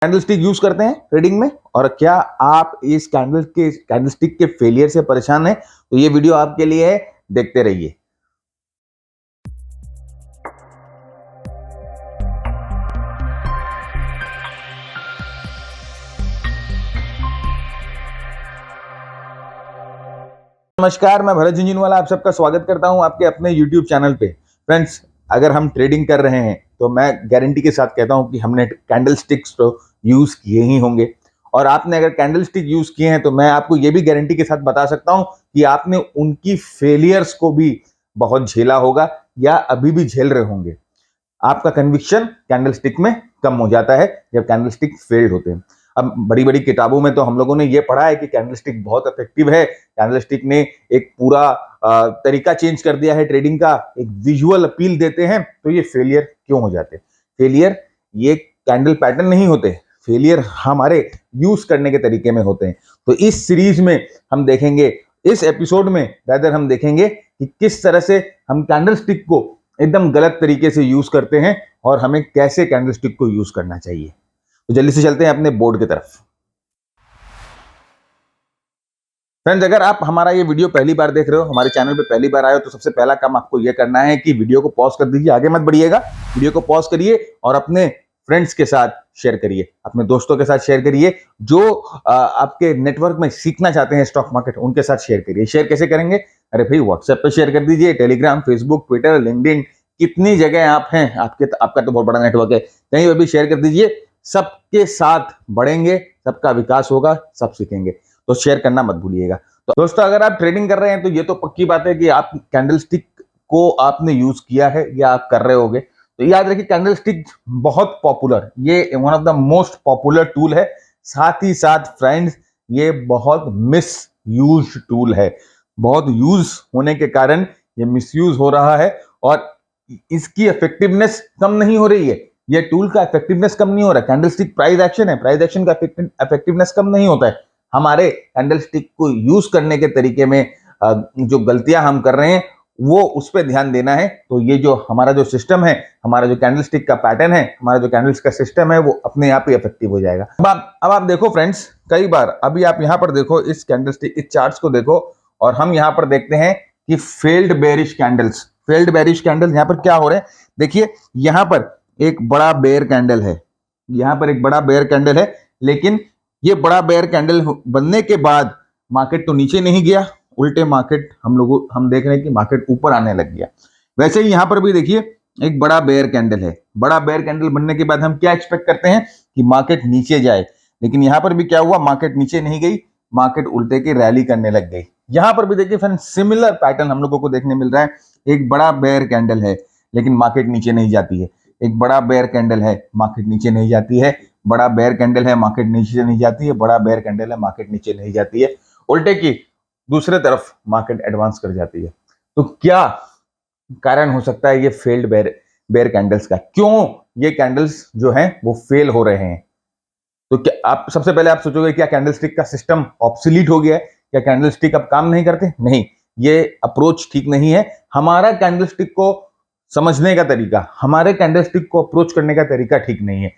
Candlestick use करते हैं trading में, और क्या आप इस कैंडलस्टिक के फेलियर से परेशान हैं? तो ये वीडियो आपके लिए है, देखते रहिए। नमस्कार, मैं भरत झुंझुनवाला आप सबका स्वागत करता हूं आपके अपने YouTube चैनल पे। फ्रेंड्स, अगर हम ट्रेडिंग कर रहे हैं तो मैं गारंटी के साथ कहता हूं कि हमने कैंडलस्टिक्स तो यूज किए ही होंगे, और आपने अगर कैंडलस्टिक यूज किए हैं तो मैं आपको ये भी गारंटी के साथ बता सकता हूं कि आपने उनकी फेलियर्स को भी बहुत झेला होगा या अभी भी झेल रहे होंगे। आपका कन्विक्शन कैंडलस्टिक में कम हो जाता है जब कैंडलस्टिक फेल्ड होते हैं। अब बड़ी बड़ी किताबों में तो हम लोगों ने ये पढ़ा है कि कैंडलस्टिक बहुत इफेक्टिव है, कैंडलस्टिक ने एक पूरा तरीका चेंज कर दिया है ट्रेडिंग का, एक विजुअल अपील देते हैं। तो ये फेलियर क्यों हो जाते हैं? फेलियर ये कैंडल पैटर्न नहीं होते, फेलियर हमारे यूज करने के तरीके में होते हैं। तो इस सीरीज में हम देखेंगे, इस एपिसोड में रादर हम देखेंगे कि किस तरह से हम कैंडलस्टिक को एकदम गलत तरीके से यूज करते हैं और हमें कैसे कैंडलस्टिक को यूज करना चाहिए। तो जल्दी से चलते हैं अपने बोर्ड की तरफ। फ्रेंड्स, अगर आप हमारा ये वीडियो पहली बार देख रहे हो, हमारे चैनल पे पहली बार आए हो, तो सबसे पहला काम आपको ये करना है कि वीडियो को पॉज कर दीजिए, आगे मत बढ़िएगा, वीडियो को पॉज करिए और अपने फ्रेंड्स के साथ शेयर करिए, अपने दोस्तों के साथ शेयर करिए, जो आपके नेटवर्क में सीखना चाहते हैं स्टॉक मार्केट, उनके साथ शेयर करिए। शेयर कैसे करेंगे? अरे भाई, व्हाट्सएप पे शेयर कर दीजिए, टेलीग्राम, फेसबुक, ट्विटर, लिंक्डइन, कितनी जगह आप हैं, आपका तो बहुत बड़ा नेटवर्क है, कहीं पर भी शेयर कर दीजिए। सबके साथ बढ़ेंगे, सबका विकास होगा, सब सीखेंगे। तो शेयर करना मत भूलिएगा। तो दोस्तों, अगर आप ट्रेडिंग कर रहे हैं तो ये तो पक्की बात है कि आप कैंडलस्टिक को आपने यूज किया है या आप कर रहे होगे। तो याद रखिए, कैंडलस्टिक बहुत पॉपुलर, ये one of the most popular tool है। साथ ही साथ फ्रेंड्स, ये बहुत मिस यूज टूल है। बहुत यूज होने के कारण ये मिसयूज हो रहा है और इसकी इफेक्टिवनेस कम नहीं हो रही है। ये टूल का इफेक्टिवनेस कम नहीं हो रहा है। कैंडलस्टिक प्राइस एक्शन है, प्राइस एक्शन का इफेक्टिवनेस कम नहीं होता है। हमारे कैंडलस्टिक को यूज करने के तरीके में जो गलतियां हम कर रहे हैं, वो उस पर ध्यान देना है। तो ये जो हमारा जो सिस्टम है, हमारा जो कैंडलस्टिक का पैटर्न है, हमारा जो कैंडल्स का सिस्टम है, वो अपने आप ही इफेक्टिव हो जाएगा। अब आप देखो फ्रेंड्स, कई बार अभी आप यहां पर देखो, इस कैंडलस्टिक, इस चार्ट्स को देखो, और हम यहां पर देखते हैं कि फेल्ड बेरिश कैंडल्स यहां पर क्या हो रहे हैं। देखिए, यहां पर एक बड़ा बेयर कैंडल है, यहां पर एक बड़ा बेयर कैंडल है, लेकिन ये बड़ा बेयर कैंडल बनने के बाद मार्केट तो नीचे नहीं गया, उल्टे मार्केट हम देख रहे हैं कि मार्केट ऊपर आने लग गया। वैसे ही यहां पर भी देखिए, एक बड़ा बेयर कैंडल है। बड़ा बेयर कैंडल बनने के बाद हम क्या एक्सपेक्ट करते हैं कि मार्केट नीचे जाए, लेकिन यहां पर भी क्या हुआ, मार्केट नीचे नहीं गई, मार्केट उल्टे की रैली करने लग गई। यहां पर भी देखिए फ्रेंड्स, सिमिलर पैटर्न हम लोगों को देखने मिल रहा है। एक बड़ा बेयर कैंडल है, लेकिन मार्केट नीचे नहीं जाती है। एक बड़ा बेयर कैंडल है, मार्केट नीचे नहीं जाती है। बड़ा बेयर कैंडल है, मार्केट नीचे नहीं जाती है। बड़ा बेयर कैंडल है, मार्केट नीचे नहीं जाती है। उल्टे की दूसरे तरफ मार्केट एडवांस कर जाती है। तो क्या कारण हो सकता है ये फेल्ड बेयर कैंडल्स का? क्यों ये कैंडल्स जो हैं वो फेल हो रहे हैं? तो क्या आप सबसे पहले आप सोचोगे क्या कैंडलस्टिक का सिस्टम ऑब्सोलीट हो गया है? क्या कैंडलस्टिक अब काम नहीं करते? नहीं, ये अप्रोच ठीक नहीं है। हमारा कैंडलस्टिक को समझने का तरीका, हमारे कैंडलस्टिक को अप्रोच करने का तरीका ठीक नहीं है।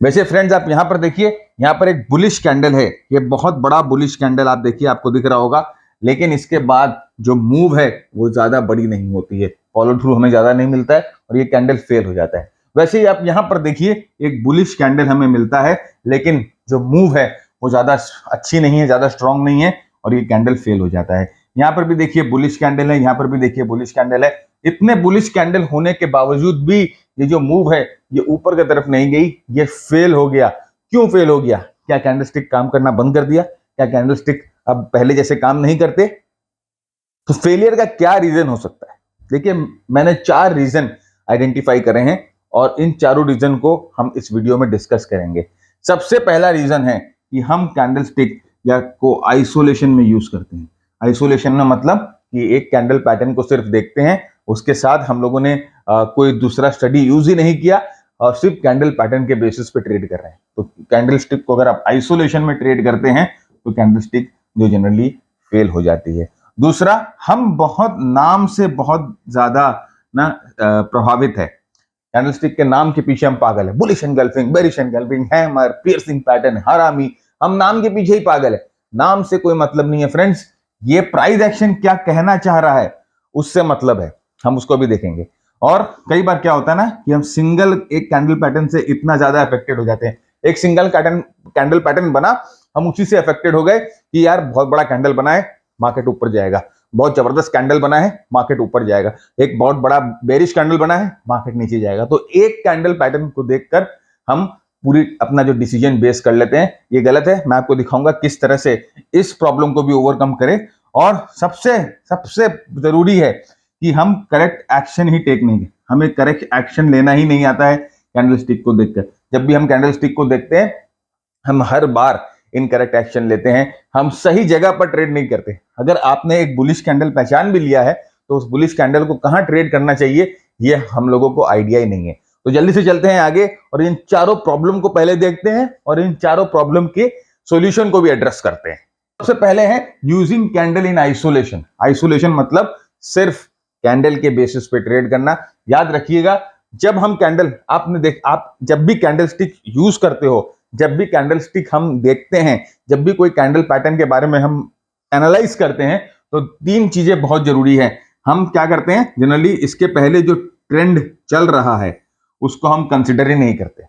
वैसे फ्रेंड्स, आप यहां पर देखिए, यहां पर एक बुलिश कैंडल है, ये बहुत बड़ा बुलिश कैंडल आप देखिए, आपको दिख रहा होगा, लेकिन इसके बाद जो मूव है वो ज्यादा बड़ी नहीं होती है, फॉलो थ्रू हमें ज्यादा नहीं मिलता है और ये कैंडल फेल हो जाता है। वैसे ही आप यहां पर देखिए, एक बुलिश कैंडल हमें मिलता है, लेकिन जो मूव है वो ज्यादा अच्छी नहीं है, ज्यादा स्ट्रांग नहीं है, और ये कैंडल फेल हो जाता है। यहां पर भी देखिए बुलिश कैंडल है, यहां पर भी देखिए बुलिश कैंडल है। इतने बुलिश कैंडल होने के बावजूद भी ये जो मूव है ये ऊपर की तरफ नहीं गई, ये फेल हो गया। क्यों फेल हो गया? क्या कैंडलस्टिक काम करना बंद कर दिया? क्या कैंडलस्टिक अब पहले जैसे काम नहीं करते? तो फेलियर का क्या रीजन हो सकता है? देखिए, मैंने 4 रीजन आइडेंटिफाई करे हैं और इन चारों रीजन को हम इस वीडियो में डिस्कस करेंगे। सबसे पहला रीजन है कि हम कैंडलस्टिक या को आइसोलेशन में यूज करते हैं। आइसोलेशन में मतलब कि एक कैंडल पैटर्न को सिर्फ देखते हैं, उसके साथ हम लोगों ने कोई दूसरा स्टडी यूज ही नहीं किया और सिर्फ कैंडल पैटर्न के बेसिस पे ट्रेड कर रहे हैं। तो कैंडलस्टिक को अगर आप आइसोलेशन में ट्रेड करते हैं तो कैंडलस्टिक जो जनरली फेल हो जाती है। दूसरा, हम बहुत नाम से बहुत ज्यादा प्रभावित है। कैंडलस्टिक के नाम के पीछे हम पागल है। Bullish engulfing, bearish engulfing, hammer, piercing pattern, हरामी, हम नाम के पीछे ही पागल है। नाम से कोई मतलब नहीं है फ्रेंड्स, ये प्राइस एक्शन क्या कहना चाह रहा है उससे मतलब है, हम उसको भी देखेंगे। और कई बार क्या होता है ना कि हम सिंगल एक कैंडल पैटर्न से इतना ज्यादा अफेक्टेड हो जाते हैं, एक सिंगल कैंडल पैटर्न बना, हम उसी से अफेक्टेड हो गए कि यार बहुत बड़ा कैंडल बना है, मार्केट ऊपर जाएगा, बहुत जबरदस्त कैंडल बना है, मार्केट ऊपर जाएगा, एक बहुत बड़ा बेरिश कैंडल बना है, मार्केट नीचे जाएगा। तो एक कैंडल पैटर्न को देखकर हम पूरी अपना जो डिसीजन बेस कर लेते हैं, ये गलत है। मैं आपको दिखाऊंगा किस तरह से इस प्रॉब्लम को भी ओवरकम करें। और सबसे सबसे जरूरी है कि हम करेक्ट एक्शन ही टेक नहीं, हमें करेक्ट एक्शन लेना ही नहीं आता है कैंडलस्टिक को देखकर। जब भी हम कैंडलस्टिक को देखते हैं, हम हर बार इनकरेक्ट एक्शन लेते हैं, हम सही जगह पर ट्रेड नहीं करते। अगर आपने एक बुलिश कैंडल पहचान भी लिया है तो उस बुलिश कैंडल को कहां ट्रेड करना चाहिए ये हम लोगों को आइडिया ही नहीं है। तो जल्दी से चलते हैं आगे और इन चारों प्रॉब्लम को पहले देखते हैं और इन चारों प्रॉब्लम के सॉल्यूशन को भी एड्रेस करते हैं। सबसे पहले है using candle in isolation. Isolation मतलब सिर्फ कैंडल के बेसिस पे ट्रेड करना। याद रखिएगा, जब हम कैंडल आप जब भी कैंडलस्टिक यूज करते हो, जब भी कैंडलस्टिक हम देखते हैं, जब भी कोई कैंडल पैटर्न के बारे में हम एनालाइज करते हैं, तो तीन चीजें बहुत जरूरी है। हम क्या करते हैं जनरली, इसके पहले जो ट्रेंड चल रहा है उसको हम कंसिडर ही नहीं करते,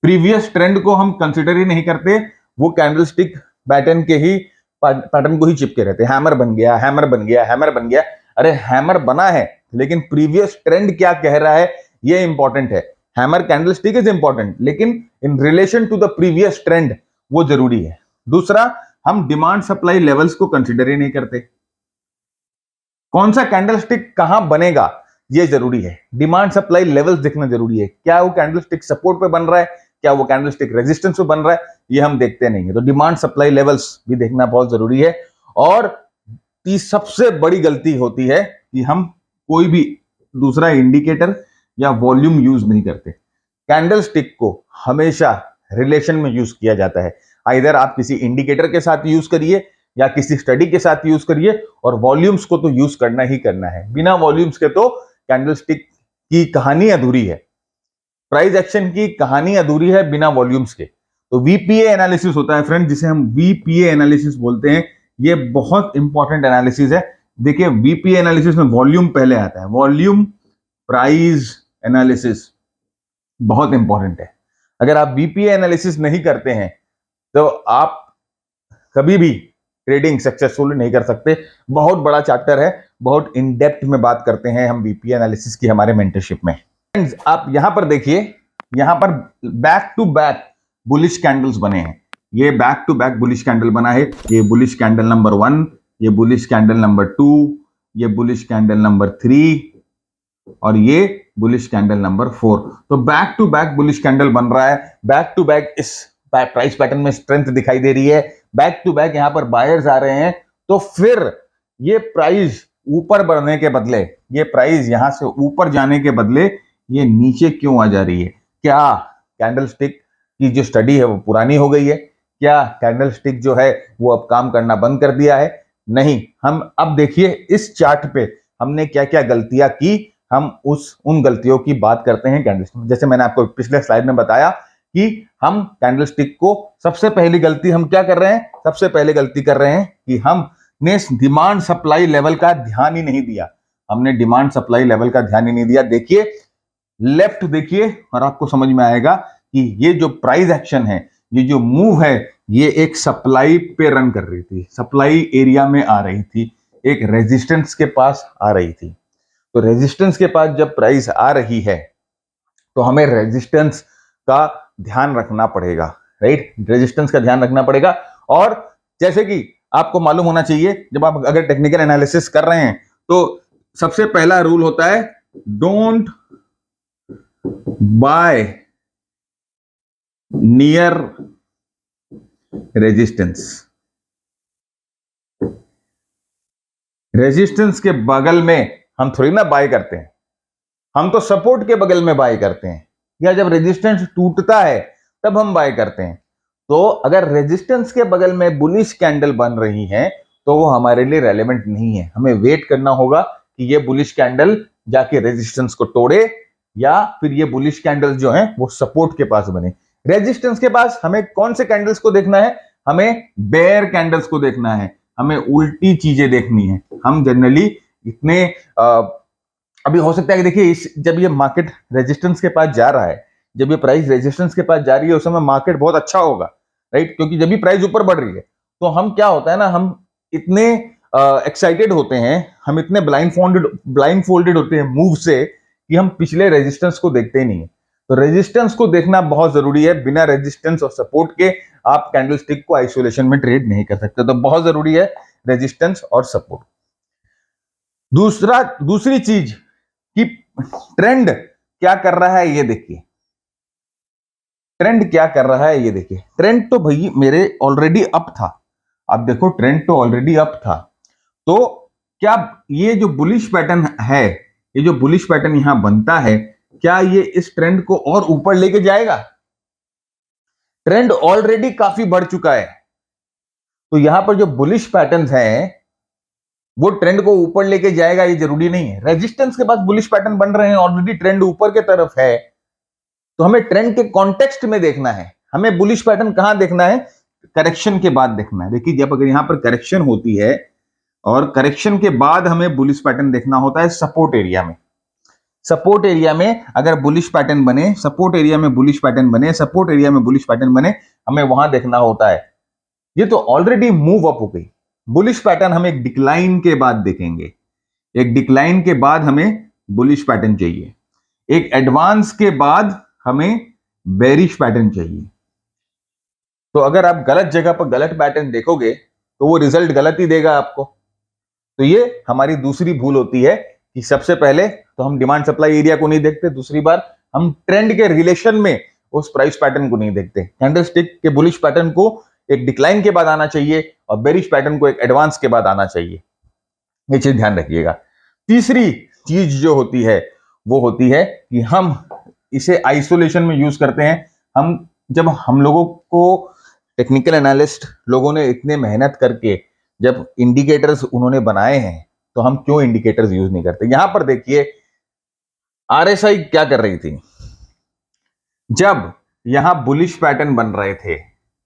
प्रीवियस ट्रेंड को हम कंसिडर ही नहीं करते, वो कैंडलस्टिक पैटर्न के ही पैटर्न को ही चिपके रहते हैं। हैमर बन गया, हैमर बन गया, हैमर बन गया। अरे हैमर बना है लेकिन प्रीवियस ट्रेंड क्या कह रहा है ये इंपॉर्टेंट है। हैमर कैंडलस्टिक इज इंपॉर्टेंट लेकिन in relation to the previous trend वो जरूरी है। दूसरा, हम डिमांड सप्लाई लेवल्स को कंसिडर ही नहीं करते। कौन सा कैंडलस्टिक कहां बनेगा ये जरूरी है, डिमांड सप्लाई लेवल्स देखना जरूरी है। क्या वो कैंडलस्टिक सपोर्ट पे बन रहा है, क्या वो कैंडलस्टिक रेजिस्टेंस पे बन रहा है, ये हम देखते नहीं है। तो डिमांड सप्लाई लेवल्स भी देखना बहुत जरूरी है। और सबसे बड़ी गलती होती है कि हम कोई भी दूसरा इंडिकेटर या वॉल्यूम यूज नहीं करते। कैंडलस्टिक को हमेशा रिलेशन में यूज किया जाता है। आइदर आप किसी इंडिकेटर के साथ यूज करिए या किसी स्टडी के साथ यूज करिए, और वॉल्यूम्स को तो यूज करना ही करना है। बिना वॉल्यूम्स के तो कैंडलस्टिक की कहानी अधूरी है, प्राइस एक्शन की कहानी अधूरी है बिना वॉल्यूम्स के। तो वीपीए एनालिसिस होता है फ्रेंड, जिसे हम वीपीए एनालिसिस बोलते हैं। ये बहुत इंपॉर्टेंट एनालिसिस है। देखिए, वीपीए एनालिसिस में वॉल्यूम पहले आता है, वॉल्यूम प्राइस एनालिसिस बहुत इंपॉर्टेंट है। अगर आप वीपीए एनालिसिस नहीं करते हैं तो आप कभी भी ट्रेडिंग सक्सेसफुल नहीं कर सकते। बहुत बड़ा चैप्टर है, बहुत इन डेप्थ में बात करते हैं हम वीपीए एनालिसिस की हमारे मेंटरशिप में। फ्रेंड्स, आप यहां पर देखिए, यहां पर back to back bullish candles बने हैं। ये back to back bullish candle बना है। ये बुलिश कैंडल नंबर 1, ये बुलिश कैंडल नंबर 2, ये बुलिश कैंडल नंबर 3 और ये बुलिश कैंडल नंबर 4। तो back to back bullish candle बन रहा है। बैक टू बैक इस प्राइस पैटर्न में स्ट्रेंथ दिखाई दे रही है। बैक टू बैक यहां पर बायर्स आ रहे हैं। तो फिर ये प्राइस ऊपर बढ़ने के बदले, ये प्राइस यहां से ऊपर जाने के बदले ये नीचे क्यों आ जा रही है? क्या कैंडलस्टिक की जो स्टडी है वो पुरानी हो गई है? क्या कैंडलस्टिक जो है वो अब काम करना बंद कर दिया है? नहीं, हम अब देखिए इस चार्ट पे हमने क्या क्या गलतियां की, हम उन गलतियों की बात करते हैं कैंडलस्टिक। जैसे मैंने आपको पिछले स्लाइड में बताया कि हम कैंडलस्टिक को सबसे पहली गलती हम क्या कर रहे हैं, सबसे पहले गलती कर रहे हैं कि हमने डिमांड सप्लाई लेवल का ध्यान ही नहीं दिया। हमने डिमांड सप्लाई लेवल का ध्यान ही नहीं दिया। देखिए लेफ्ट देखिए और आपको समझ में आएगा कि ये जो प्राइस एक्शन है, ये जो मूव है, ये एक सप्लाई पे रन कर रही थी, सप्लाई एरिया में आ रही थी, एक रेजिस्टेंस के पास आ रही थी। तो रेजिस्टेंस के पास जब प्राइस आ रही है तो हमें रेजिस्टेंस का ध्यान रखना पड़ेगा, राइट? रेजिस्टेंस का ध्यान रखना पड़ेगा। और जैसे कि आपको मालूम होना चाहिए, जब आप अगर टेक्निकल एनालिसिस कर रहे हैं तो सबसे पहला रूल होता है don't buy near resistance. Resistance के बगल में हम थोड़ी ना बाय करते हैं, हम तो सपोर्ट के बगल में बाय करते हैं, या जब रेजिस्टेंस टूटता है तब हम बाय करते हैं। तो अगर रेजिस्टेंस के बगल में बुलिश कैंडल बन रही है तो वो हमारे लिए रेलेवेंट नहीं है। हमें वेट करना होगा कि ये बुलिश कैंडल जाके रेजिस्टेंस को तोड़े या फिर ये बुलिश कैंडल्स जो हैं वो सपोर्ट के पास बने। रेजिस्टेंस के पास हमें कौन से कैंडल्स को देखना है? हमें बेयर कैंडल्स को देखना है, हमें उल्टी चीजें देखनी है। हम जनरली इतने अभी हो सकता है कि देखिए जब ये मार्केट रेजिस्टेंस के पास जा रहा है, जब ये प्राइस रेजिस्टेंस के पास जा रही है, उस समय मार्केट बहुत अच्छा होगा, राइट? क्योंकि जब भी प्राइस ऊपर बढ़ रही है तो हम क्या होता है ना, हम इतने एक्साइटेड होते हैं, हम इतने ब्लाइंड फोल्डेड होते हैं मूव से कि हम पिछले रेजिस्टेंस को देखते ही नहीं है। तो रेजिस्टेंस को देखना बहुत जरूरी है। बिना रेजिस्टेंस और सपोर्ट के आप कैंडलस्टिक को आइसोलेशन में ट्रेड नहीं कर सकते। तो बहुत जरूरी है रेजिस्टेंस और सपोर्ट। दूसरी चीज कि ट्रेंड क्या कर रहा है ये देखिए। ट्रेंड क्या कर रहा है ये देखिए। ट्रेंड तो भाई मेरे ऑलरेडी अप था। आप देखो ट्रेंड तो ऑलरेडी अप था। तो क्या ये जो बुलिश पैटर्न है, ये जो बुलिश पैटर्न यहां बनता है, क्या ये इस ट्रेंड को और ऊपर लेके जाएगा? ट्रेंड ऑलरेडी काफी बढ़ चुका है। तो यहां पर जो बुलिश पैटर्न्स हैं वो ट्रेंड को ऊपर लेके जाएगा ये जरूरी नहीं है। रेजिस्टेंस के पास बुलिश पैटर्न बन रहे हैं, ऑलरेडी ट्रेंड ऊपर के तरफ है, तो हमें ट्रेंड के कॉन्टेक्स्ट में देखना है। हमें बुलिश पैटर्न कहां देखना है? करेक्शन के बाद देखना है। देखिए जब अगर यहां पर करेक्शन होती है और करेक्शन के बाद हमें बुलिश पैटर्न देखना होता है सपोर्ट एरिया में। सपोर्ट एरिया में अगर बुलिश पैटर्न बने, सपोर्ट एरिया में बुलिश पैटर्न बने, सपोर्ट एरिया में बुलिश पैटर्न बने, हमें वहां देखना होता है। ये तो ऑलरेडी मूव अप हो गई। बुलिश पैटर्न हम एक डिक्लाइन के बाद देखेंगे। एक डिक्लाइन के बाद हमें बुलिश पैटर्न चाहिए। एक एडवांस के बाद हमें बेरिश पैटर्न चाहिए। तो अगर आप गलत जगह पर गलत पैटर्न देखोगे तो वो रिजल्ट गलत ही देगा आपको। तो ये हमारी दूसरी भूल होती है कि सबसे पहले तो हम डिमांड सप्लाई एरिया को नहीं देखते, दूसरी बार हम ट्रेंड के रिलेशन में उस प्राइस पैटर्न को नहीं देखते। कैंडलस्टिक के बुलिश पैटर्न को एक डिक्लाइन के बाद आना चाहिए और बेरिश पैटर्न को एक एडवांस के बाद आना चाहिए। ये चीज ध्यान रखिएगा। तीसरी चीज जो होती है वो होती है कि हम इसे आइसोलेशन में यूज करते हैं। जब हम लोगों को टेक्निकल एनालिस्ट लोगों ने इतने मेहनत करके जब इंडिकेटर्स उन्होंने बनाए हैं तो हम क्यों इंडिकेटर्स यूज नहीं करते? यहां पर देखिए आरएसआई क्या कर रही थी। जब यहां बुलिश पैटर्न बन रहे थे,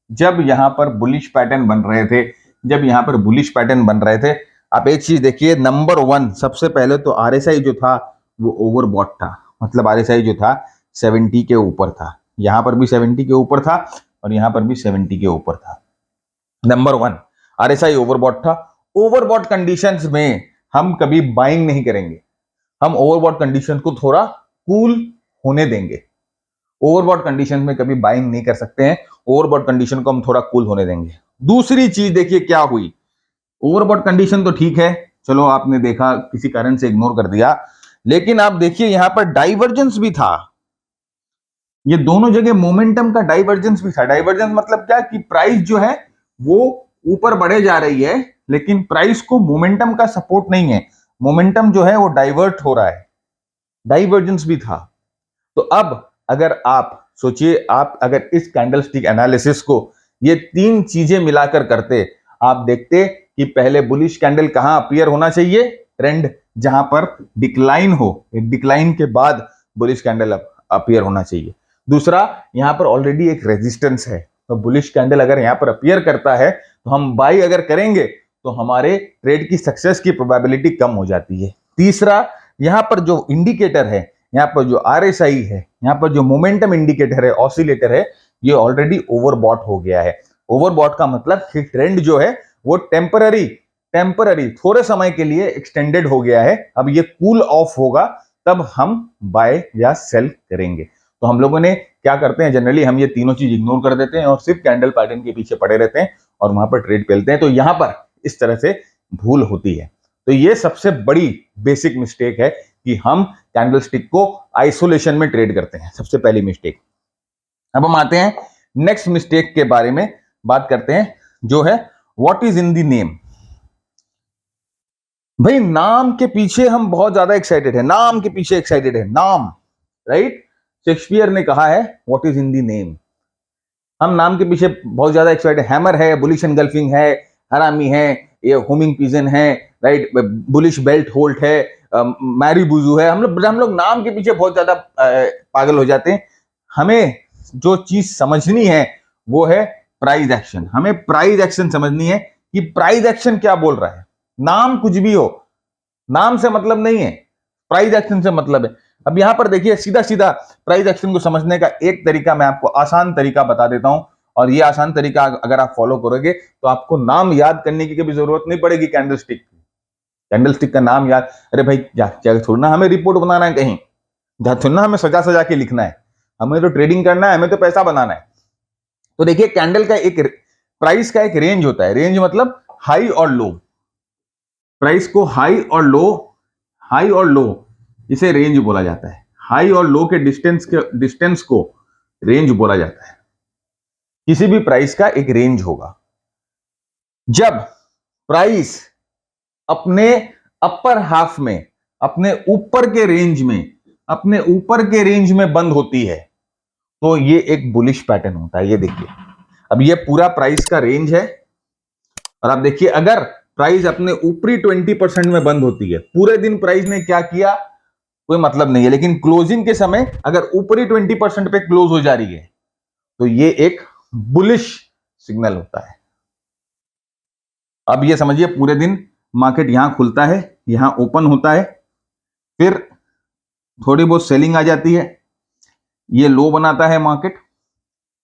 जब यहां पर बुलिश पैटर्न बन रहे थे, जब यहां पर बुलिश पैटर्न बन रहे थे, आप एक चीज देखिए, नंबर 1 सबसे पहले तो आरएसआई जो था वो ओवरबॉट था। मतलब आरएसआई जो था 70 के ऊपर था, यहां पर भी 70 के ऊपर था और यहां पर भी 70 के ऊपर था। नंबर 1 आरएसआई ओवरबॉट था। ओवरबॉट कंडीशंस में हम कभी बाइंग नहीं करेंगे। हम ओवरबॉट कंडीशन को थोड़ा कूल होने देंगे। ओवरबॉट कंडीशन में कभी बाइंग नहीं कर सकते हैं। ओवरबॉट कंडीशन को हम थोड़ा कूल होने देंगे। दूसरी चीज देखिए क्या हुई। ओवरबॉट कंडीशन तो ठीक है, चलो आपने देखा, किसी कारण से इग्नोर कर दिया, लेकिन आप देखिए यहां पर डाइवर्जेंस भी था। ये दोनों जगह मोमेंटम का डाइवर्जेंस भी था। डाइवर्जेंस मतलब क्या कि प्राइस जो है वो ऊपर बढ़े जा रही है, लेकिन प्राइस को मोमेंटम का सपोर्ट नहीं है। मोमेंटम जो है वो डाइवर्ट हो रहा है। डाइवर्जेंस भी था। तो अब अगर आप सोचिए, आप अगर इस कैंडलस्टिक एनालिसिस को ये तीन चीजें मिलाकर करते, आप देखते कि पहले बुलिश कैंडल कहां अपीयर होना चाहिए? ट्रेंड जहां पर डिक्लाइन हो, एक डिक्लाइन के बाद बुलिश कैंडल अपीयर होना चाहिए। दूसरा, यहां पर ऑलरेडी एक रेजिस्टेंस है, तो बुलिश कैंडल अगर यहां पर अपीयर करता है तो हम बाई अगर करेंगे तो हमारे ट्रेड की सक्सेस की प्रोबेबिलिटी कम हो जाती है। तीसरा, यहां पर जो इंडिकेटर है, यहां पर जो आरएसआई है, यहां पर जो मोमेंटम इंडिकेटर है, ऑसिलेटर है, ये ऑलरेडी ओवरबॉट हो गया है। ओवरबॉट का मतलब कि ट्रेंड जो है वो टेम्पररी थोड़े समय के लिए एक्सटेंडेड हो गया है। अब ये कूल ऑफ होगा, तब हम बाय या सेल करेंगे। तो हम लोगों ने क्या करते हैं, जनरली हम ये तीनों चीज इग्नोर कर देते हैं और सिर्फ कैंडल पैटर्न के पीछे पड़े रहते हैं और वहां पर ट्रेड पेलते हैं। तो यहां पर इस तरह से भूल होती है। तो ये सबसे बड़ी बेसिक मिस्टेक है कि हम कैंडलस्टिक को आइसोलेशन में ट्रेड करते हैं, सबसे पहली मिस्टेक। अब हम आते हैं नेक्स्ट मिस्टेक के बारे में बात करते हैं, जो है what is in the name. भाई नाम के पीछे हम बहुत ज्यादा एक्साइटेड है, नाम के पीछे एक्साइटेड है, नाम, राइट? शेक्सपियर ने कहा है what is in the name. हम नाम के पीछे बहुत ज्यादा एक्साइटेड, हैमर है, बुलिश एनगल्फिंग है, हरामी है, ये होमिंग पिजन है, राइट? बुलिश बेल्ट होल्ड है, मैरीबुजू है। हम लोग नाम के पीछे बहुत ज्यादा पागल हो जाते हैं। हमें जो चीज समझनी है वो है प्राइस एक्शन। हमें प्राइस एक्शन समझनी है कि प्राइस एक्शन क्या बोल रहा है। नाम कुछ भी हो, नाम से मतलब नहीं है, प्राइस एक्शन से मतलब है। अब यहां पर देखिए, सीधा सीधा प्राइस एक्शन को समझने का एक तरीका मैं आपको आसान तरीका बता देता हूं, और ये आसान तरीका अगर आप फॉलो करोगे तो आपको नाम याद करने की कभी जरूरत नहीं पड़ेगी। कैंडलस्टिक का नाम याद, अरे भाई क्या थोड़ा हमें रिपोर्ट बनाना है कहीं, थोड़ा हमें सजा सजा के लिखना है। हमें तो ट्रेडिंग करना है, हमें तो पैसा बनाना है। तो देखिए, कैंडल का एक प्राइस का एक रेंज होता है। रेंज मतलब हाई और लो। प्राइस को हाई और लो इसे रेंज बोला जाता है। हाई और लो के डिस्टेंस को रेंज बोला जाता है। किसी भी प्राइस का एक रेंज होगा। जब प्राइस अपने अपर हाफ में, अपने ऊपर के रेंज में बंद होती है, तो ये एक बुलिश पैटर्न होता है। ये देखिए, अब ये पूरा प्राइस का रेंज है, और आप देखिए अगर प्राइस अपने ऊपरी 20% में बंद होती है, पूरे दिन प्राइस ने क्या किया कोई मतलब नहीं है, लेकिन क्लोजिंग के समय अगर ऊपरी 20% पे क्लोज हो जा रही है तो ये एक बुलिश सिग्नल होता है। अब ये समझिए, पूरे दिन मार्केट यहां खुलता है, यहां ओपन होता है, फिर थोड़ी बहुत सेलिंग आ जाती है, ये लो बनाता है मार्केट,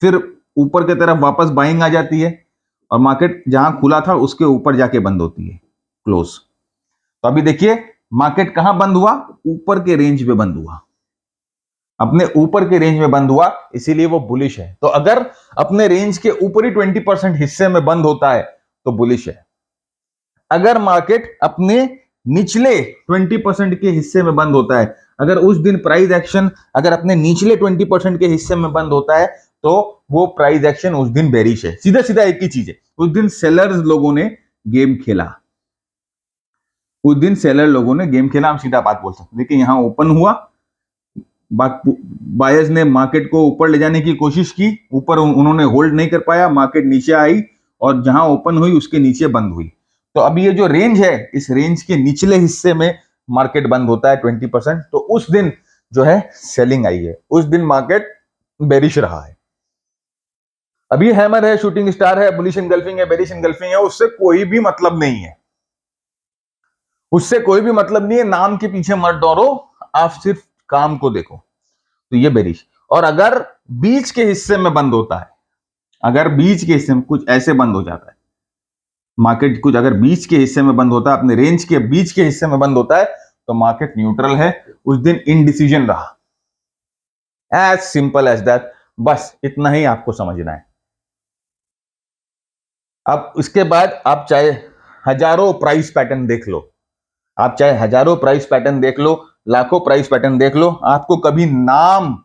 फिर ऊपर की तरफ वापस बाइंग आ जाती है, और मार्केट जहां खुला था उसके ऊपर जाके बंद होती है, क्लोज। तो अभी देखिए मार्केट कहां बंद हुआ, ऊपर के रेंज पे बंद हुआ, अपने ऊपर के रेंज में बंद हुआ, इसीलिए वो बुलिश है। तो अगर अपने रेंज के ऊपरी 20% हिस्से में बंद होता है तो बुलिश है। अगर मार्केट अपने निचले 20% के हिस्से में बंद होता है, अगर उस दिन प्राइस एक्शन अगर अपने निचले 20% के हिस्से में बंद होता है, तो वो प्राइस एक्शन उस दिन बेरिश है। सीधा सीधा एक ही चीज है, उस दिन सेलर्स लोगों ने गेम खेला, उस दिन सेलर लोगों ने गेम खेला। हम सीधा बात बोल सकते। देखिए यहां ओपन हुआ, बायर्स ने मार्केट को ऊपर ले जाने की कोशिश की, ऊपर उन्होंने होल्ड नहीं कर पाया, मार्केट नीचे आई, और जहां ओपन हुई उसके नीचे बंद हुई। तो अब ये जो रेंज है, इस रेंज के निचले हिस्से में मार्केट बंद होता है 20%, तो उस दिन जो है सेलिंग आई है, उस दिन मार्केट बेरिश रहा है। अभी हैमर है, शूटिंग स्टार है, बुलिश एंगल्फिंग है, बेरिश एंगल्फिंग है, उससे कोई भी मतलब नहीं है, उससे कोई भी मतलब नहीं है। नाम के पीछे मत दौड़ो, आप सिर्फ काम को देखो। तो ये बेरिश। और अगर बीच के हिस्से में बंद होता है, अगर बीच के हिस्से में कुछ ऐसे बंद हो जाता है मार्केट, कुछ अगर बीच के हिस्से में बंद होता है, अपने रेंज के बीच के हिस्से में बंद होता है, तो मार्केट न्यूट्रल है, उस दिन इनडिसीजन रहा। As simple as that. बस इतना ही आपको समझना है। अब इसके बाद आप चाहे हजारों प्राइस पैटर्न देख लो, आप चाहे हजारों प्राइस पैटर्न देख लो, लाखों प्राइस पैटर्न देख लो, आपको कभी नाम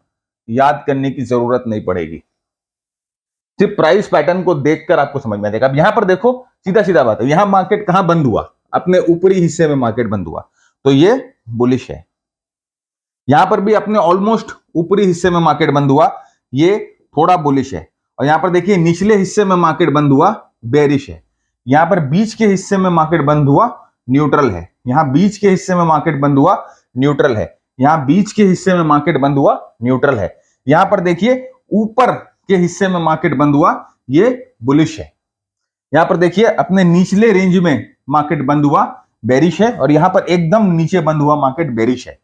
याद करने की जरूरत नहीं पड़ेगी। सिर्फ प्राइस पैटर्न को देखकर आपको समझ में आएगा। अब यहां पर देखो, सीधा सीधा बात है, यहां मार्केट कहां बंद हुआ, अपने ऊपरी हिस्से में मार्केट बंद हुआ, तो ये बुलिश है। यहां पर भी अपने ऑलमोस्ट ऊपरी हिस्से में मार्केट बंद हुआ, ये थोड़ा बुलिश है। और यहां पर देखिए निचले हिस्से में मार्केट बंद हुआ, बेरिश है। यहां पर बीच के हिस्से में मार्केट बंद हुआ, न्यूट्रल है। यहां बीच के हिस्से में मार्केट बंद हुआ, न्यूट्रल है। यहां बीच के हिस्से में मार्केट बंद हुआ, न्यूट्रल है। यहां पर देखिए ऊपर के हिस्से में मार्केट बंद हुआ, ये बुलिश है। यहां पर देखिए अपने निचले रेंज में मार्केट बंद हुआ, बेरिश है। और यहां पर एकदम नीचे बंद हुआ मार्केट, बेरिश है।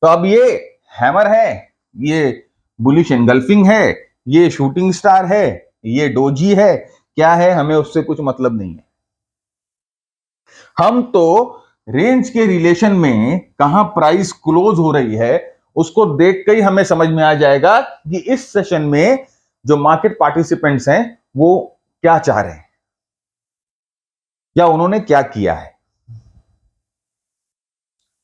तो अब ये हैमर है, ये बुलिश एंगल्फिंग है, ये शूटिंग स्टार है, ये डोजी है, क्या है हमें उससे कुछ मतलब नहीं है। हम तो रेंज के रिलेशन में कहां प्राइस क्लोज हो रही है उसको देख के ही हमें समझ में आ जाएगा कि इस सेशन में जो मार्केट पार्टिसिपेंट्स हैं वो क्या चाह रहे हैं, या उन्होंने क्या किया है।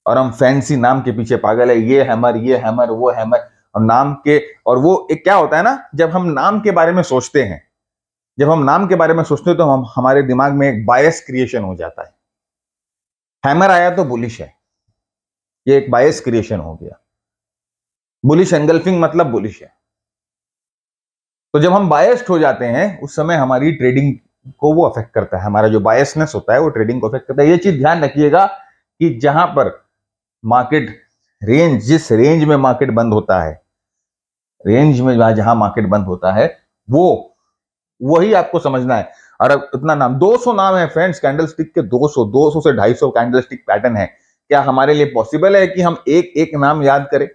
और हम फैंसी नाम के पीछे पागल है, ये हैमर वो हैमर, और नाम के, और वो एक क्या होता है ना, जब हम नाम के बारे में सोचते हैं, जब हम नाम के बारे में सोचते हैं तो हम हमारे दिमाग में एक बायस क्रिएशन हो जाता है। हैमर आया तो बुलिश है, ये एक बायस क्रिएशन हो गया। बुलिश एंगल्फिंग मतलब बुलिश है। तो जब हम बायस्ड हो जाते हैं उस समय हमारी ट्रेडिंग को वो अफेक्ट करता है, हमारा जो बायसनेस होता है वो ट्रेडिंग को अफेक्ट करता है। ये चीज ध्यान रखिएगा कि जहां पर मार्केट रेंज, जिस रेंज में मार्केट बंद होता है, रेंज में जहां मार्केट बंद होता है, वो वही आपको समझना है। और अब इतना नाम, 200 नाम है फ्रेंड्स कैंडलस्टिक के, 200 से 250 कैंडलस्टिक पैटर्न है। क्या हमारे लिए पॉसिबल है कि हम एक एक नाम याद करें?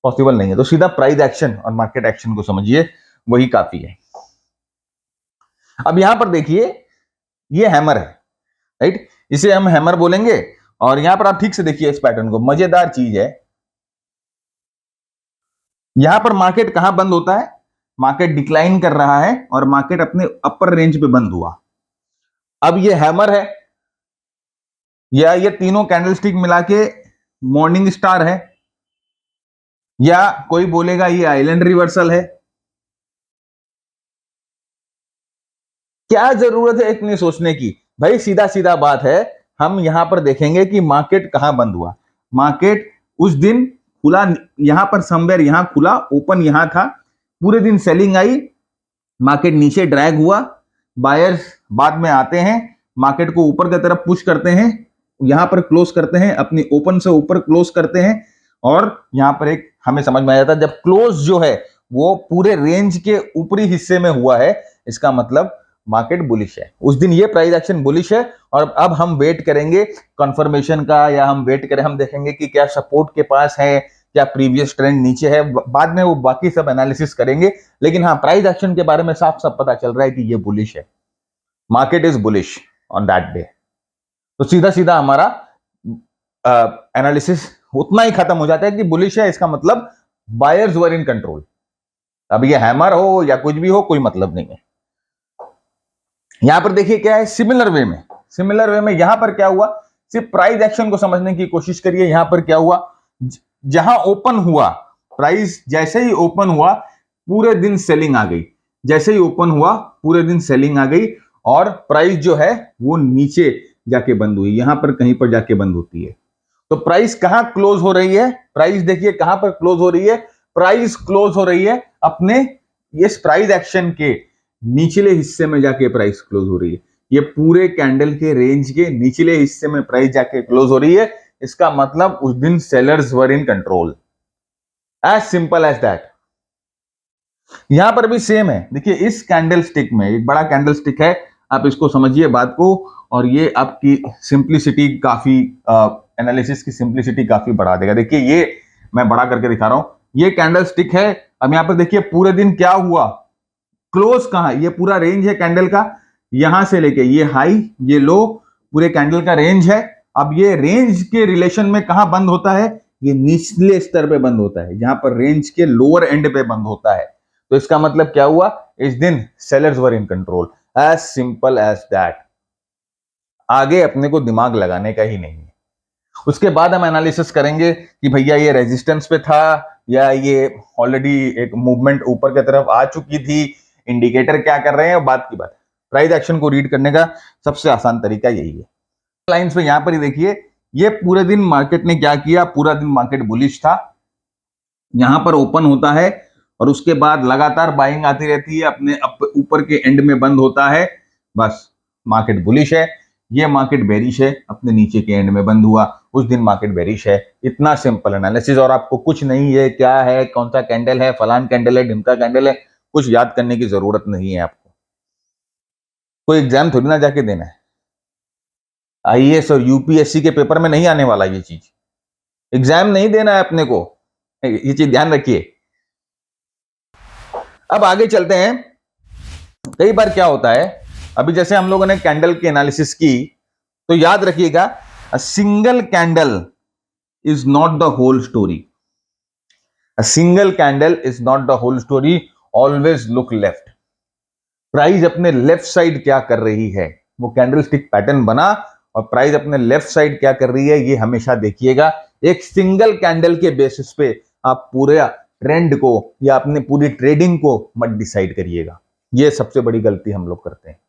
पॉसिबल नहीं है। तो सीधा प्राइस एक्शन और मार्केट एक्शन को समझिए, वही काफी है। अब यहां पर देखिए, ये हैमर है, राइट, इसे हम हैमर बोलेंगे। और यहां पर आप ठीक से देखिए इस पैटर्न को, मजेदार चीज है, यहां पर मार्केट कहां बंद होता है? मार्केट डिक्लाइन कर रहा है और मार्केट अपने अपर रेंज पे बंद हुआ। अब ये हैमर है, या ये तीनों कैंडलस्टिक मिला के मॉर्निंग स्टार है, या कोई बोलेगा ये आइलैंड रिवर्सल है। क्या जरूरत है इतनी सोचने की? भाई सीधा सीधा बात है, हम यहां पर देखेंगे कि मार्केट कहां बंद हुआ। मार्केट उस दिन खुला यहां पर, समवेयर यहां खुला, ओपन यहां था, पूरे दिन सेलिंग आई, मार्केट नीचे ड्रैग हुआ, बायर्स बाद में आते हैं, मार्केट को ऊपर की तरफ पुश करते हैं, यहां पर क्लोज करते हैं, अपनी ओपन से ऊपर क्लोज करते हैं। और यहां पर एक हमें समझ में आ जाता है, जब क्लोज जो है वो पूरे रेंज के ऊपरी हिस्से में हुआ है, इसका मतलब मार्केट बुलिश है। उस दिन ये प्राइस एक्शन बुलिश है। और अब हम वेट करेंगे कंफर्मेशन का, या हम वेट करें, हम देखेंगे कि क्या सपोर्ट के पास है, क्या प्रीवियस ट्रेंड नीचे है, बाद में वो बाकी सब एनालिसिस करेंगे। लेकिन हाँ, प्राइस एक्शन के बारे में साफ साफ पता चल रहा है कि ये बुलिश है, market is bullish on that day. तो सीधा सीधा हमारा एनालिसिस उतना ही खत्म हो जाता है कि बुलिश है, इसका मतलब बायर्स वर इन कंट्रोल। अब ये हैमर हो या कुछ भी हो, कोई मतलब नहीं है। यहां पर देखिए क्या है, सिमिलर वे में यहां पर क्या हुआ, सिर्फ प्राइस एक्शन को समझने की कोशिश करिए। यहां पर क्या हुआ, जहां ओपन हुआ, प्राइस जैसे ही ओपन हुआ पूरे दिन सेलिंग आ गई, जैसे ही ओपन हुआ पूरे दिन सेलिंग आ गई, और प्राइस जो है वो नीचे जाके बंद हुई, यहां पर कहीं पर जाके बंद होती है। तो प्राइस कहां क्लोज हो रही है? प्राइस देखिए कहां पर क्लोज हो रही है, प्राइस क्लोज हो रही है अपने इस प्राइस एक्शन के निचले हिस्से में जाके प्राइस क्लोज हो रही है। ये पूरे कैंडल के रेंज के निचले हिस्से में प्राइस जाके क्लोज हो रही है। इसका मतलब उस दिन sellers were in control, as simple as that. यहां पर भी सेम है, देखिए इस कैंडल स्टिक में, एक बड़ा कैंडल स्टिक है, आप इसको समझिए बात को, और ये आपकी सिंप्लिसिटी काफी, एनालिसिस की सिंप्लिसिटी काफी बढ़ा देगा। देखिए ये मैं बड़ा करके दिखा रहा हूं, ये कैंडल स्टिक है। अब यहां पर देखिए पूरे दिन क्या हुआ, क्लोज कहां, ये पूरा रेंज है कैंडल का, यहां से लेके ये हाई ये लो, पूरे कैंडल का रेंज है। अब ये रेंज के रिलेशन में कहां बंद होता है, ये निचले स्तर पे बंद होता है, जहां पर रेंज के लोअर एंड पे बंद होता है। तो इसका मतलब क्या हुआ, इस दिन sellers were in control, as simple as that. आगे अपने को दिमाग लगाने का ही नहीं है। उसके बाद हम एनालिसिस करेंगे कि भैया ये रेजिस्टेंस पे था, या ये ऑलरेडी एक मूवमेंट ऊपर की तरफ आ चुकी थी, इंडिकेटर क्या कर रहे हैं, बात की बात। प्राइस एक्शन को रीड करने का सबसे आसान तरीका यही है। लाइंस में यहां पर ही देखिए, ये पूरे दिन मार्केट ने क्या किया, पूरा दिन मार्केट बुलिश था, यहां पर ओपन होता है और उसके बाद लगातार बाइंग आती रहती है, अपने ऊपर के एंड में बंद होता है, बस मार्केट बुलिश है। ये मार्केट बेरिश है, अपने नीचे के एंड में बंद हुआ, उस दिन मार्केट बेरिश है। इतना सिंपल एनालिसिस, और आपको कुछ नहीं है, क्या है, कौन सा कैंडल है, फलान कैंडल है, ढिमका कैंडल है, कुछ याद करने की जरूरत नहीं है आपको। कोई एग्जाम थोड़ी ना जाके देना है, आईएएस और यूपीएससी के पेपर में नहीं आने वाला ये चीज, एग्जाम नहीं देना है अपने को, ये चीज ध्यान रखिए। अब आगे चलते हैं। कई बार क्या होता है, अभी जैसे हम लोगों ने कैंडल की एनालिसिस की, तो याद रखिएगा, a single candle is not the whole story, a single candle is not the whole story, always look left. Price अपने लेफ्ट साइड क्या कर रही है, वो कैंडल स्टिक पैटर्न बना और प्राइस अपने लेफ्ट साइड क्या कर रही है, ये हमेशा देखिएगा। एक सिंगल कैंडल के बेसिस पे आप पूरे ट्रेंड को या अपने पूरी ट्रेडिंग को मत डिसाइड करिएगा, ये सबसे बड़ी गलती हम लोग करते हैं।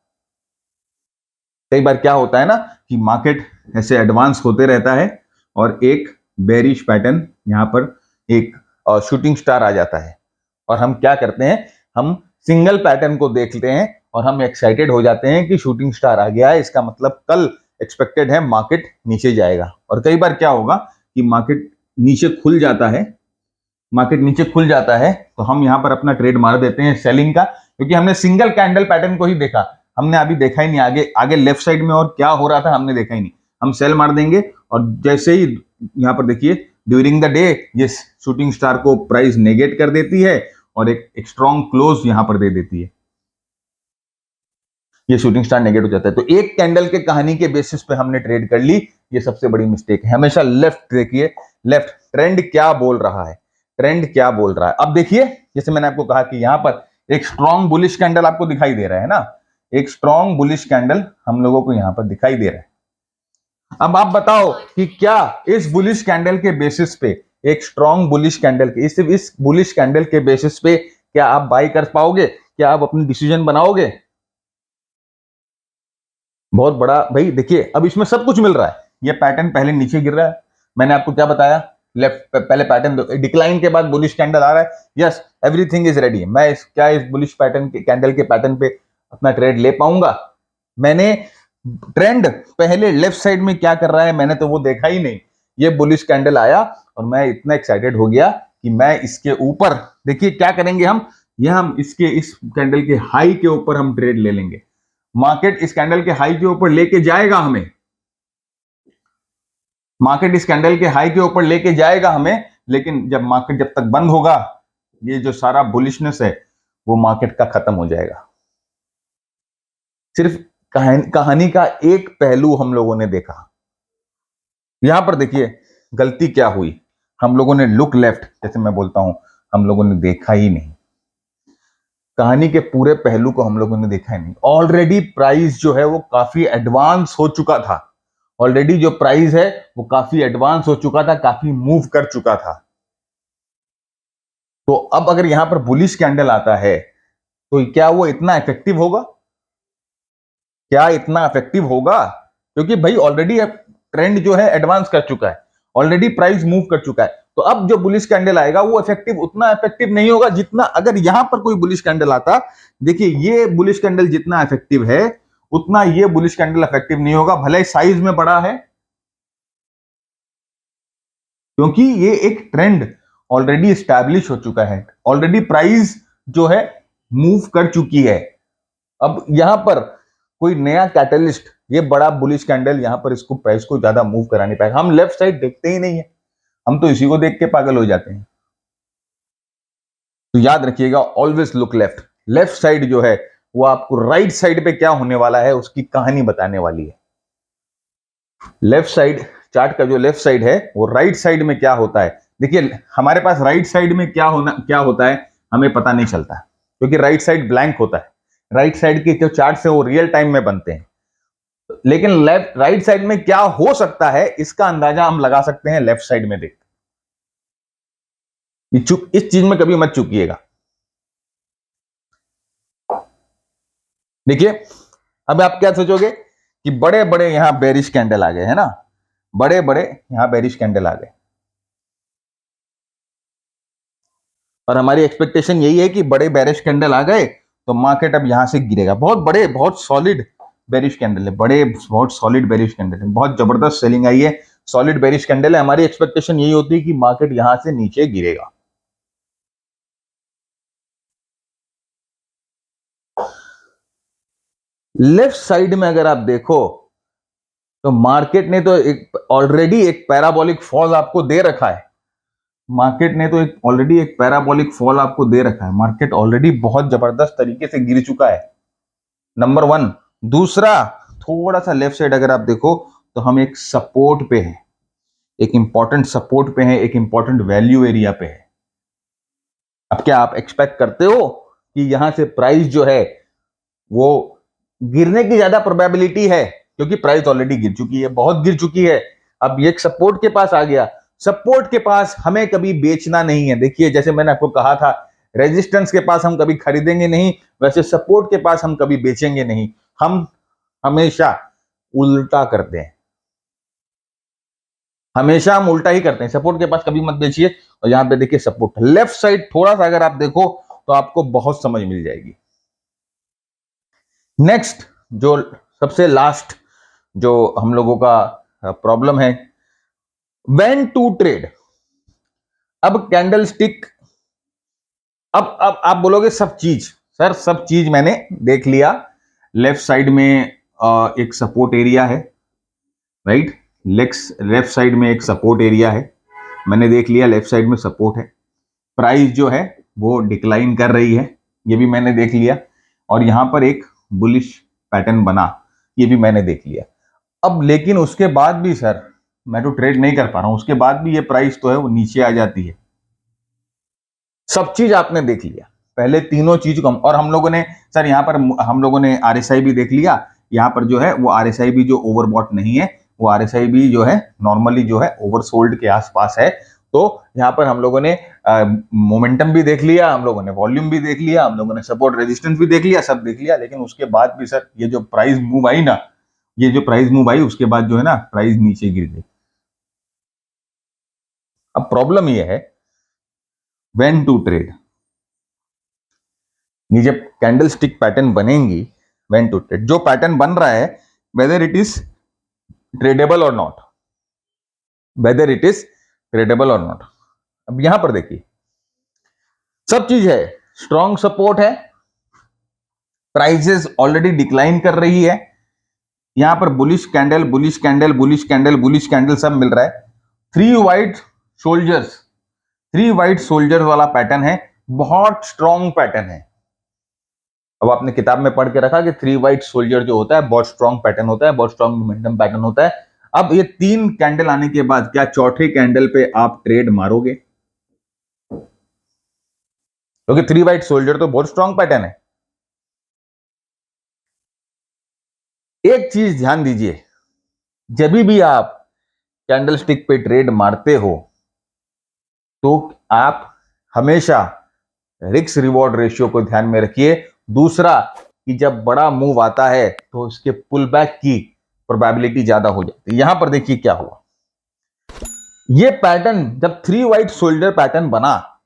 कई बार क्या होता है ना कि मार्केट ऐसे एडवांस होते रहता है और एक बेरिश पैटर्न, यहां पर एक शूटिंग स्टार आ जाता है, और हम क्या करते हैं, हम सिंगल पैटर्न को देखते हैं और हम एक्साइटेड हो जाते हैं कि शूटिंग स्टार आ गया है, इसका मतलब कल एक्सपेक्टेड है मार्केट नीचे जाएगा। और कई बार क्या होगा कि मार्केट नीचे खुल जाता है, मार्केट नीचे खुल जाता है तो हम यहां पर अपना ट्रेड मार देते हैं सेलिंग का, क्योंकि हमने सिंगल कैंडल पैटर्न को ही देखा, हमने अभी देखा ही नहीं आगे आगे लेफ्ट साइड में और क्या हो रहा था हमने देखा ही नहीं। हम सेल मार देंगे और जैसे ही यहां पर देखिए ड्यूरिंग द डे ये शूटिंग स्टार को प्राइस नेगेट कर देती है और एक स्ट्रॉन्ग क्लोज यहां पर दे देती है, ये शूटिंग स्टार नेगेट हो जाता है। तो एक कैंडल के कहानी के बेसिस पे हमने ट्रेड कर ली, ये सबसे बड़ी मिस्टेक है। हमेशा लेफ्ट देखिए, लेफ्ट ट्रेंड क्या बोल रहा है, ट्रेंड क्या बोल रहा है। अब देखिए जैसे मैंने आपको कहा कि यहां पर एक स्ट्रॉन्ग बुलिश कैंडल आपको दिखाई दे रहा है ना, एक स्ट्रॉन्ग बुलिश कैंडल हम लोगों को यहां पर दिखाई दे रहा है। अब आप बताओ कि क्या इस बुलिश कैंडल के बेसिस पे, एक स्ट्रॉन्ग बुलिश कैंडल के इस बुलिश कैंडल के बेसिस पे क्या आप बाई कर पाओगे, क्या आप अपनी डिसीजन बनाओगे? बहुत बड़ा भाई देखिए, अब इसमें सब कुछ मिल रहा है। ये पैटर्न पहले नीचे गिर रहा है, मैंने आपको क्या बताया, लेफ्ट पहले पैटर्न डिक्लाइन के बाद बुलिश कैंडल आ रहा है, यस एवरीथिंग इज रेडी। मैं इस बुलिश पैटर्न के कैंडल के पैटर्न पे अपना ट्रेड ले पाऊंगा? मैंने ट्रेंड पहले लेफ्ट साइड में क्या कर रहा है मैंने तो वो देखा ही नहीं, ये बुलिश कैंडल आया और मैं इतना एक्साइटेड हो गया कि मैं इसके ऊपर, देखिए क्या करेंगे हम, ये हम इसके इस कैंडल के हाई के ऊपर हम ट्रेड ले लेंगे। मार्केट इस कैंडल के हाई के ऊपर लेके जाएगा हमें, मार्केट इस कैंडल के हाई के ऊपर लेके जाएगा हमें, लेकिन जब मार्केट जब तक बंद होगा ये जो सारा बुलिशनेस है वो मार्केट का खत्म हो जाएगा। सिर्फ कहानी का एक पहलू हम लोगों ने देखा। यहां पर देखिए गलती क्या हुई, हम लोगों ने लुक लेफ्ट, जैसे मैं बोलता हूं, हम लोगों ने देखा ही नहीं, कहानी के पूरे पहलू को हम लोगों ने देखा ही नहीं। ऑलरेडी प्राइस जो है वो काफी एडवांस हो चुका था, ऑलरेडी जो प्राइस है वो काफी एडवांस हो चुका था, काफी मूव कर चुका था। तो अब अगर यहां पर बुलिश कैंडल आता है तो क्या वो इतना इफेक्टिव होगा, क्या इतना इफेक्टिव होगा? क्योंकि भाई ऑलरेडी ट्रेंड जो है एडवांस कर चुका है, ऑलरेडी प्राइस मूव कर चुका है। तो अब जो बुलिश कैंडल आएगा वो इफेक्टिव, उतना इफेक्टिव नहीं होगा जितना अगर यहां पर कोई बुलिश कैंडल आता। देखिए ये बुलिश कैंडल जितना इफेक्टिव है उतना ये बुलिश कैंडल इफेक्टिव नहीं होगा, भले साइज में बड़ा है, क्योंकि ये एक ट्रेंड ऑलरेडी स्टैब्लिश हो चुका है, ऑलरेडी प्राइस जो है मूव कर चुकी है। अब यहां पर कोई नया कैटलिस्ट, ये बड़ा बुलिश कैंडल यहां पर इसको प्राइस को ज्यादा मूव करा नहीं पाएगा। हम लेफ्ट साइड देखते ही नहीं है, हम तो इसी को देख के पागल हो जाते हैं। तो याद रखिएगा always look left, left side जो है वो आपको राइट साइड पे क्या होने वाला है उसकी कहानी बताने वाली है। लेफ्ट साइड चार्ट का जो लेफ्ट साइड है वो राइट साइड में क्या होता है, देखिए हमारे पास राइट साइड में क्या होता है हमें पता नहीं चलता, क्योंकि राइट साइड ब्लैंक होता है। राइट साइड के जो चार्ट है वो रियल टाइम में बनते हैं, लेकिन लेफ्ट राइट साइड में क्या हो सकता है इसका अंदाजा हम लगा सकते हैं लेफ्ट साइड में देख। इस चीज में कभी मत चूकिएगा। देखिए अब आप क्या सोचोगे कि बड़े बड़े यहां बेरिश कैंडल आ गए है ना, बड़े बड़े यहां बेरिश कैंडल आ गए, और हमारी एक्सपेक्टेशन यही है कि बड़े बेरिश कैंडल आ गए तो मार्केट अब यहां से गिरेगा। बहुत बड़े बहुत सॉलिड बेरिश कैंडल है, बड़े बहुत सॉलिड बेरिश कैंडल है, बहुत जबरदस्त सेलिंग आई है, सॉलिड बेरिश कैंडल है। हमारी एक्सपेक्टेशन यही होती है कि मार्केट यहां से नीचे गिरेगा। लेफ्ट साइड में अगर आप देखो तो मार्केट ने तो एक ऑलरेडी एक पैराबोलिक फॉल आपको दे रखा है, मार्केट ने तो एक ऑलरेडी एक पैराबोलिक फॉल आपको दे रखा है, मार्केट ऑलरेडी बहुत जबरदस्त तरीके से गिर चुका है, नंबर वन। दूसरा, थोड़ा सा लेफ्ट साइड अगर आप देखो तो हम एक सपोर्ट पे हैं, एक इंपॉर्टेंट सपोर्ट पे हैं, एक इंपॉर्टेंट वैल्यू एरिया पे है। अब क्या आप एक्सपेक्ट करते हो कि यहां से प्राइस जो है वो गिरने की ज्यादा प्रोबेबिलिटी है, क्योंकि प्राइस ऑलरेडी गिर चुकी है, बहुत गिर चुकी है। अब ये सपोर्ट के पास आ गया, सपोर्ट के पास हमें कभी बेचना नहीं है। देखिए जैसे मैंने आपको कहा था रेजिस्टेंस के पास हम कभी खरीदेंगे नहीं, वैसे सपोर्ट के पास हम कभी बेचेंगे नहीं, हम हमेशा उल्टा करते हैं, हमेशा हम उल्टा ही करते हैं। सपोर्ट के पास कभी मत बेचिए, और यहां पे देखिए सपोर्ट लेफ्ट साइड थोड़ा सा अगर आप देखो तो आपको बहुत समझ मिल जाएगी। नेक्स्ट जो सबसे लास्ट जो हम लोगों का प्रॉब्लम है व्हेन टू ट्रेड। अब कैंडल स्टिक, अब आप बोलोगे सब चीज, सर सब चीज मैंने देख लिया। लेफ्ट साइड में एक सपोर्ट एरिया है, राइट, लेफ्ट साइड में एक सपोर्ट एरिया है, मैंने देख लिया, लेफ्ट साइड में सपोर्ट है। प्राइस जो है वो डिक्लाइन कर रही है, ये भी मैंने देख लिया, और यहां पर एक बुलिश पैटर्न बना, ये भी मैंने देख लिया। अब लेकिन उसके बाद भी सर मैं तो ट्रेड नहीं कर पा रहा हूं, उसके बाद भी ये प्राइस तो है वो नीचे आ जाती है। सब चीज आपने देख लिया, पहले तीनों चीज को और हम लोगों ने सर यहाँ पर हम लोगों ने आरएसआई भी देख लिया। यहाँ पर जो है वो आरएसआई भी जो ओवरबॉट नहीं है, वो आरएसआई भी जो है नॉर्मली जो है ओवरसोल्ड के आसपास है। तो यहाँ पर हम लोगों ने मोमेंटम भी देख लिया, हम लोगों ने वॉल्यूम भी देख लिया, हम लोगों ने सपोर्ट रेजिस्टेंस भी देख लिया, सब देख लिया। लेकिन उसके बाद भी सर ये जो प्राइस मूव आई ना, ये जो प्राइस मूव आई उसके बाद जो है ना प्राइस नीचे गिर गई। अब प्रॉब्लम ये है व्हेन टू ट्रेड, ये जब कैंडल स्टिक पैटर्न बनेंगी, व्हेन टू ट्रेड, जो पैटर्न बन रहा है वेदर इट इज ट्रेडेबल और not, whether it is tradable और नॉट। अब यहां पर देखिए सब चीज है, स्ट्रॉन्ग सपोर्ट है, प्राइसेस ऑलरेडी डिक्लाइन कर रही है, यहां पर bullish candle bullish candle bullish candle bullish candle सब मिल रहा है। थ्री वाइट सोल्जर्स वाला पैटर्न है, बहुत स्ट्रॉन्ग पैटर्न है। अब आपने किताब में पढ़ के रखा कि थ्री वाइट सोल्जर जो होता है बहुत स्ट्रॉन्ग पैटर्न होता है, बहुत स्ट्रॉन्ग मोमेंटम पैटर्न होता है। अब ये तीन कैंडल आने के बाद क्या चौथे कैंडल पे आप ट्रेड मारोगे? क्योंकि थ्री वाइट सोल्जर तो बहुत स्ट्रॉन्ग पैटर्न है। एक चीज ध्यान दीजिए, जब भी आप कैंडल स्टिक पे ट्रेड मारते हो तो आप हमेशा रिस्क रिवॉर्ड रेशियो को ध्यान में रखिए। दूसरा कि जब बड़ा मूव आता है तो इसके पुल बैक की प्रोबेबिलिटी ज्यादा हो जाती है। यहां पर देखिए क्या हुआ, ये पैटर्न जब थ्री वाइट सोल्जर पैटर्न बना,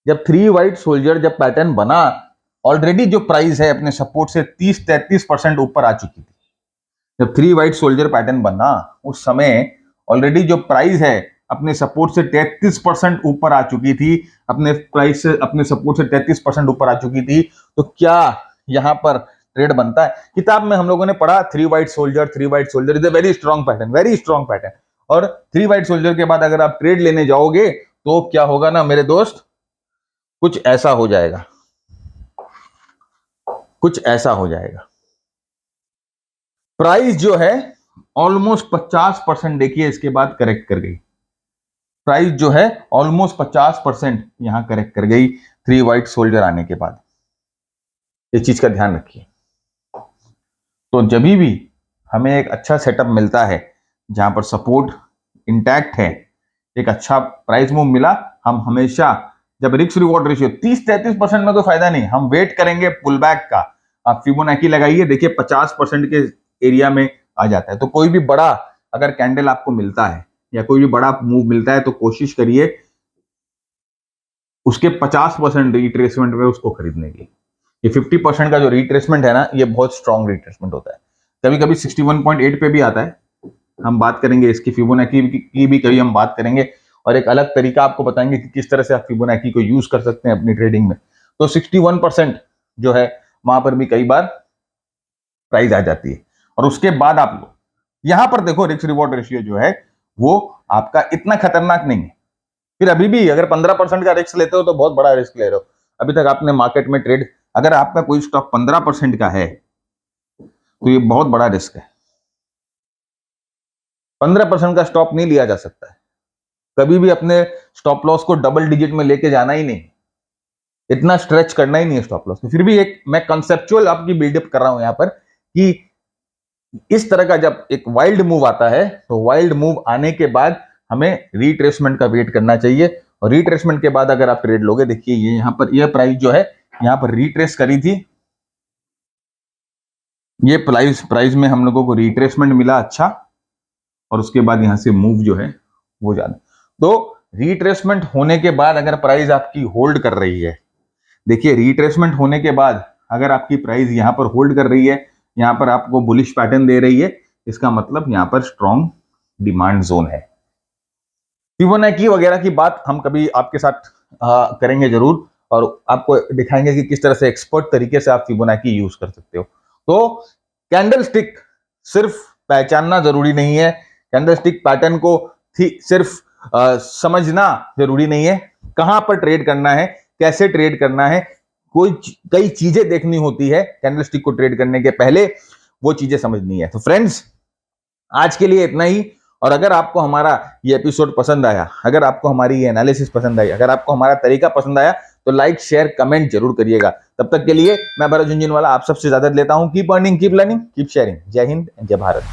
जब थ्री वाइट सोल्जर जब पैटर्न बना, ऑलरेडी जो प्राइस है अपने सपोर्ट से 30-33% ऊपर आ चुकी थी। जब थ्री वाइट सोल्जर पैटर्न बना उस समय ऑलरेडी जो प्राइस है अपने सपोर्ट से 33% ऊपर आ चुकी थी, अपने प्राइस से अपने सपोर्ट से 33% ऊपर आ चुकी थी। तो क्या यहां पर ट्रेड बनता है? किताब में हम लोगों ने पढ़ा three white soldier is a very strong pattern, very strong pattern. और थ्री वाइट सोल्जर के बाद अगर आप ट्रेड लेने जाओगे तो क्या होगा ना मेरे दोस्त, कुछ ऐसा हो जाएगा, कुछ ऐसा हो जाएगा। प्राइस जो है ऑलमोस्ट 50% देखिए इसके बाद करेक्ट कर गई, प्राइस जो है ऑलमोस्ट 50% यहां करेक्ट कर गई थ्री वाइट सोल्जर आने के बाद। इस चीज का ध्यान रखिए। तो जब भी हमें एक अच्छा सेटअप मिलता है जहां पर सपोर्ट इंटैक्ट है, एक अच्छा प्राइस मूव मिला, हम हमेशा जब रिस्क रिवॉर्ड रेशियो 30-33% में तो फायदा नहीं, हम वेट करेंगे पुल बैक का। आप फिबोनाची लगाइए, देखिए 50% के एरिया में आ जाता है। तो कोई भी बड़ा अगर कैंडल आपको मिलता है या कोई भी बड़ा मूव मिलता है तो कोशिश करिए उसके 50% रिट्रेसमेंट में उसको खरीदने की। ये 50% का जो रिट्रेसमेंट है ना, ये बहुत स्ट्रॉन्ग रिट्रेसमेंट होता है। कभी कभी 61.8 पे भी आता है, हम बात करेंगे इसकी फिबोनाची की भी कभी हम बात करेंगे, और एक अलग तरीका आपको बताएंगे कि किस तरह से आप फिबोनाची को यूज कर सकते हैं अपनी ट्रेडिंग में। तो 61% जो है वहां पर भी कई बार प्राइस आ जाती है। और उसके बाद आप लोग यहां पर देखो रिस्क रिवॉर्ड रेशियो जो है वो आपका इतना खतरनाक नहीं है। फिर अभी भी अगर 15% का रिस्क लेते हो तो बहुत बड़ा रिस्क ले रहे हो। अभी तक आपने मार्केट में ट्रेड, अगर आपका कोई स्टॉक 15% का है तो ये बहुत बड़ा रिस्क है। 15% का स्टॉप नहीं लिया जा सकता है। कभी भी अपने स्टॉप लॉस को डबल डिजिट में लेके जाना ही नहीं, इतना स्ट्रेच करना ही नहीं है स्टॉप लॉस। तो फिर भी एक मैं कंसेप्चुअल आपकी बिल्डअप कर रहा हूं यहां पर कि इस तरह का जब एक वाइल्ड मूव आता है तो वाइल्ड मूव आने के बाद हमें रिट्रेसमेंट का वेट करना चाहिए। और रिट्रेसमेंट के बाद अगर आप ट्रेड लोगे, देखिए ये यहां पर यह प्राइस जो है यहां पर रिट्रेस करी थी, ये प्राइस में हम लोगों को रिट्रेसमेंट मिला अच्छा, और उसके बाद यहां से मूव जो है वो ज्यादा। तो रिट्रेसमेंट होने के बाद अगर प्राइस आपकी होल्ड कर रही है, देखिए रिट्रेसमेंट होने के बाद अगर आपकी प्राइस यहां पर होल्ड कर रही है, यहां पर आपको बुलिश पैटर्न दे रही है, इसका मतलब यहां पर स्ट्रॉन्ग डिमांड जोन है। फिबोनाची वगैरह की बात हम कभी आपके साथ करेंगे जरूर, और आपको दिखाएंगे कि किस तरह से एक्सपर्ट तरीके से आप फिबोनाची यूज कर सकते हो। तो कैंडल स्टिक सिर्फ पहचानना जरूरी नहीं है, कैंडल स्टिक पैटर्न को सिर्फ समझना जरूरी नहीं है, कहां पर ट्रेड करना है, कैसे ट्रेड करना है, कई चीजें देखनी होती है कैंडल स्टिक को ट्रेड करने के पहले, वो चीजें समझनी है। तो फ्रेंड्स, आज के लिए इतना ही। और अगर आपको हमारा ये एपिसोड पसंद आया, अगर आपको हमारी ये एनालिसिस पसंद आई, अगर आपको हमारा तरीका पसंद आया, तो लाइक शेयर कमेंट जरूर करिएगा। तब तक के लिए मैं भरत झुनझुनवाला आप सबसे इजाजत लेता हूं। Keep earning, keep learning, keep sharing. जय हिंद, जय भारत।